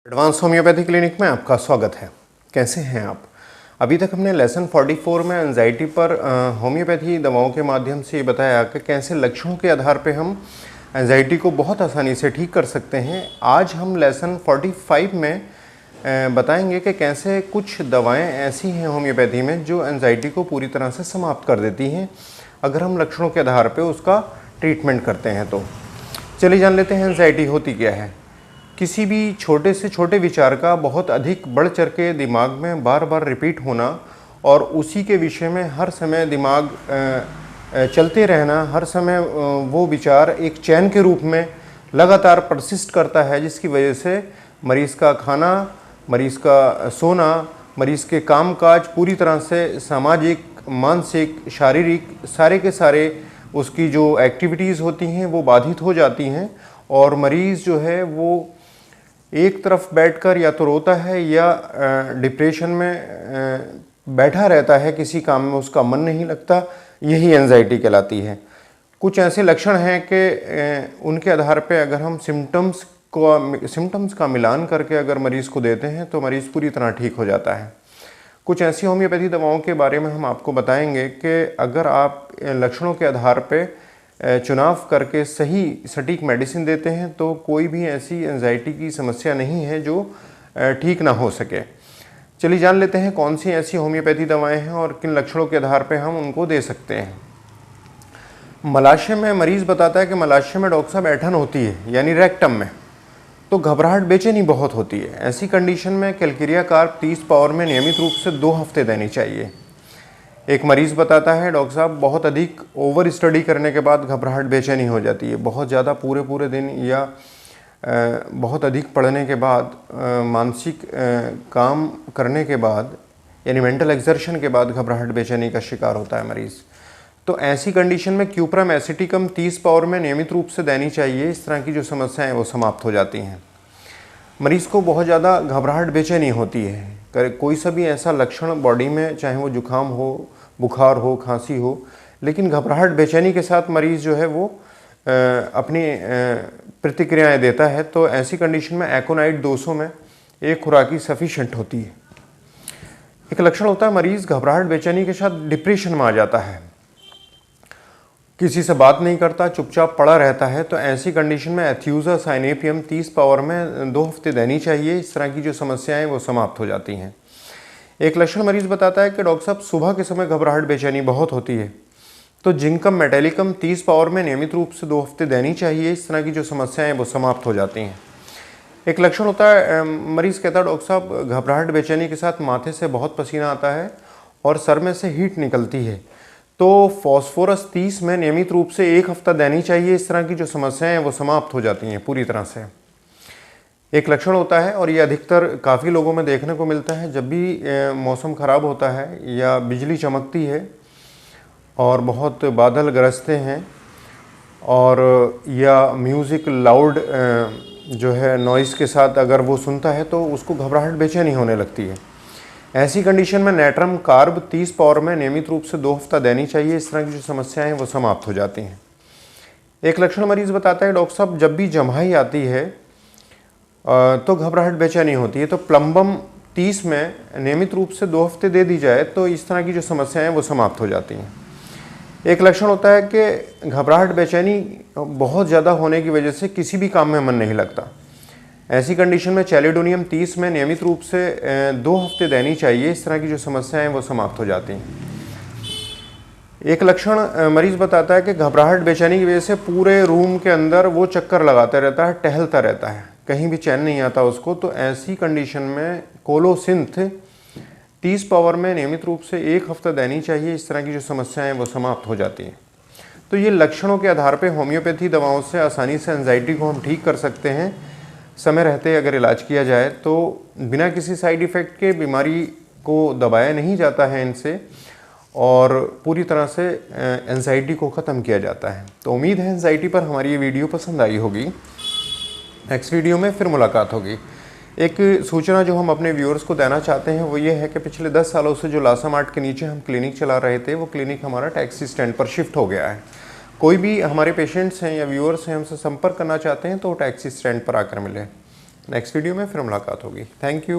Advance homeopathy clinic में आपका स्वागत है। कैसे हैं आप? अभी तक हमने लेसन 44 में एंजाइटी पर होम्योपैथी दवाओं के माध्यम से ये बताया कि कैसे लक्षणों के आधार पे हम एंजाइटी को बहुत आसानी से ठीक कर सकते हैं। आज हम लेसन 45 में बताएंगे कि कैसे कुछ दवाएं ऐसी हैं होम्योपैथी में जो एंजाइटी को पूरी तरह से समाप्त कर देती हैं अगर हम लक्षणों के आधार पर उसका ट्रीटमेंट करते हैं। तो चलिए जान लेते हैं एंजाइटी होती क्या है। किसी भी छोटे से छोटे विचार का बहुत अधिक बढ़ चढ़ के दिमाग में बार बार रिपीट होना और उसी के विषय में हर समय दिमाग चलते रहना, हर समय वो विचार एक चैन के रूप में लगातार परसिस्ट करता है, जिसकी वजह से मरीज़ का खाना, मरीज़ का सोना, मरीज़ के कामकाज पूरी तरह से सामाजिक, मानसिक, शारीरिक सारे के सारे उसकी जो एक्टिविटीज़ होती हैं वो बाधित हो जाती हैं और मरीज़ जो है वो एक तरफ बैठकर या तो रोता है या डिप्रेशन में बैठा रहता है, किसी काम में उसका मन नहीं लगता। यही एंजाइटी कहलाती है। कुछ ऐसे लक्षण हैं कि उनके आधार पे अगर हम सिम्टम्स का मिलान करके अगर मरीज़ को देते हैं तो मरीज़ पूरी तरह ठीक हो जाता है। कुछ ऐसी होम्योपैथी दवाओं के बारे में हम आपको बताएंगे कि अगर आप लक्षणों के आधार पे चुनाव करके सही सटीक मेडिसिन देते हैं तो कोई भी ऐसी एंजाइटी की समस्या नहीं है जो ठीक ना हो सके। चलिए जान लेते हैं कौन सी ऐसी होम्योपैथी दवाएं हैं और किन लक्षणों के आधार पर हम उनको दे सकते हैं। मलाशय में मरीज़ बताता है कि मलाशय में डॉक्टर साहब ऐंठन होती है, यानी रेक्टम में, तो घबराहट बेचैनी बहुत होती है। ऐसी कंडीशन में कैलकेरिया कार्ब 30 पावर में नियमित रूप से 2 हफ्ते देनी चाहिए। एक मरीज़ बताता है डॉक्टर साहब बहुत अधिक ओवर स्टडी करने के बाद घबराहट बेचैनी हो जाती है। बहुत ज़्यादा पूरे दिन या बहुत अधिक पढ़ने के बाद, मानसिक काम करने के बाद, यानी मेंटल एक्सर्शन के बाद घबराहट बेचैनी का शिकार होता है मरीज़। तो ऐसी कंडीशन में क्यूप्रम एसिटिकम 30 पावर में नियमित रूप से देनी चाहिए। इस तरह की जो समस्याएं वो समाप्त हो जाती हैं। मरीज़ को बहुत ज़्यादा घबराहट बेचैनी होती है, कोई सा भी ऐसा लक्षण बॉडी में, चाहे वो जुकाम हो, बुखार हो, खांसी हो, लेकिन घबराहट बेचैनी के साथ मरीज़ जो है वो अपनी प्रतिक्रियाएं देता है, तो ऐसी कंडीशन में एकोनाइट 200 में एक खुराक ही सफिशेंट होती है। एक लक्षण होता है मरीज़ घबराहट बेचैनी के साथ डिप्रेशन में आ जाता है, किसी से बात नहीं करता, चुपचाप पड़ा रहता है, तो ऐसी कंडीशन में एथ्यूजा साइनेपियम 30 पावर में 2 हफ्ते देनी चाहिए। इस तरह की जो समस्याएं वो समाप्त हो जाती हैं। एक लक्षण मरीज़ बताता है कि डॉक्टर साहब सुबह के समय घबराहट बेचैनी बहुत होती है, तो जिंकम मेटेलिकम 30 पावर में नियमित रूप से 2 हफ्ते देनी चाहिए। इस तरह की जो समस्याएं वो समाप्त हो जाती हैं। एक लक्षण होता है मरीज़ कहता है डॉक्टर साहब घबराहट बेचैनी के साथ माथे से बहुत पसीना आता है और सर में से हीट निकलती है, तो फॉस्फोरस 30 में नियमित रूप से 1 हफ्ता देनी चाहिए। इस तरह की जो समस्याएं हैं वो समाप्त हो जाती हैं पूरी तरह से। एक लक्षण होता है, और ये अधिकतर काफ़ी लोगों में देखने को मिलता है, जब भी मौसम ख़राब होता है या बिजली चमकती है और बहुत बादल गरजते हैं और या म्यूज़िक लाउड जो है नॉइज़ के साथ अगर वो सुनता है तो उसको घबराहट बेचैनी होने लगती है। ऐसी कंडीशन में नेट्रम कार्ब 30 पावर में नियमित रूप से 2 हफ्ता देनी चाहिए। इस तरह की जो समस्याएं हैं वो समाप्त हो जाती हैं। एक लक्षण मरीज़ बताता है डॉक्टर साहब जब भी जम्हाई आती है तो घबराहट बेचैनी होती है, तो प्लम्बम 30 में नियमित रूप से 2 हफ्ते दे दी जाए तो इस तरह की जो समस्याएं हैं वो समाप्त हो जाती हैं। एक लक्षण होता है कि घबराहट बेचैनी बहुत ज़्यादा होने की वजह से किसी भी काम में मन नहीं लगता। ऐसी कंडीशन में चैलिडोनियम 30 में नियमित रूप से 2 हफ्ते देनी चाहिए। इस तरह की जो समस्याएं हैं वो समाप्त हो जाती हैं। एक लक्षण मरीज़ बताता है कि घबराहट बेचैनी की वजह से पूरे रूम के अंदर वो चक्कर लगाता रहता है, टहलता रहता है, कहीं भी चैन नहीं आता उसको, तो ऐसी कंडीशन में कोलोसिंथ 30 पावर में नियमित रूप से 1 हफ्ता देनी चाहिए। इस तरह की जो समस्याएं हैं वो समाप्त हो जाती हैं। तो ये लक्षणों के आधार पर होम्योपैथी दवाओं से आसानी से एंजाइटी को हम ठीक कर सकते हैं। समय रहते अगर इलाज किया जाए तो बिना किसी साइड इफ़ेक्ट के बीमारी को दबाया नहीं जाता है इनसे, और पूरी तरह से एंजाइटी को ख़त्म किया जाता है। तो उम्मीद है एंजाइटी पर हमारी ये वीडियो पसंद आई होगी। नेक्स्ट वीडियो में फिर मुलाकात होगी। एक सूचना जो हम अपने व्यूअर्स को देना चाहते हैं वो ये है कि पिछले 10 सालों से जो लासा मार्ट के नीचे हम क्लिनिक चला रहे थे, वो क्लिनिक हमारा टैक्सी स्टैंड पर शिफ्ट हो गया है। कोई भी हमारे पेशेंट्स हैं या व्यूअर्स हैं हमसे संपर्क करना चाहते हैं तो टैक्सी स्टैंड पर आकर मिलें। नेक्स्ट वीडियो में फिर मुलाकात होगी। Thank you.